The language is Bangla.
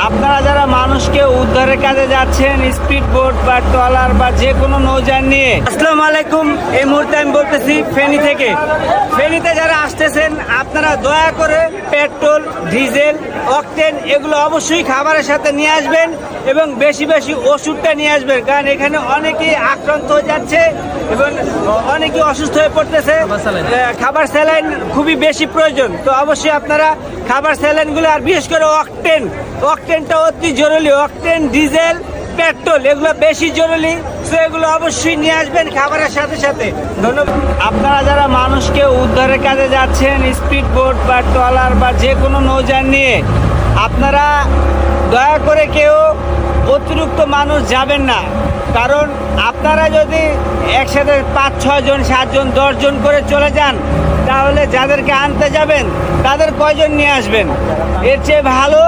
আপনারা যারা মানুষকে উদ্ধারের কাজে যাচ্ছেন, স্পিড বোট বা ট্রলার বা যে কোনো নৌযান নিয়ে, আসসালামু আলাইকুম। এই মুহূর্তে আমি বলতেছি ফেনী থেকে। ফেনীতে যারা আসতেছেন আপনারা দয়া করে পেট্রোল, ডিজেল, অকটেন এগুলো অবশ্যই খাবারের সাথে নিয়ে আসবেন এবং বেশি বেশি ওষুধটা নিয়ে আসবেন, কারণ এখানে অনেকেই আক্রান্ত হয়ে যাচ্ছে এবং অনেকেই অসুস্থ হয়ে পড়তেছে। খাবার স্যালাইন খুবই বেশি প্রয়োজন, তো অবশ্যই আপনারা খাবার স্যালাইনগুলো, আর বিশেষ করে অকটেনটা অতি জরুরি। অকটেন, ডিজেল, পেট্রোল এগুলো বেশি জরুরি, তো এগুলো অবশ্যই নিয়ে আসবেন খাবারের সাথে সাথে। ধন্যবাদ। আপনারা যারা মানুষকে উদ্ধারের কাজে যাচ্ছেন, স্পিড বোট বা ট্রলার বা যে কোনো নৌযান নিয়ে, আপনারা দয়া করে কেউ অতিরিক্ত মানুষ যাবেন না, কারণ আপনারা যদি একসাথে 5-6 জন, 7 জন, 10 জন করে চলে যান, তাহলে যাদেরকে আনতে যাবেন তাদের কয়জন নিয়ে আসবেন? এর চেয়ে ভালো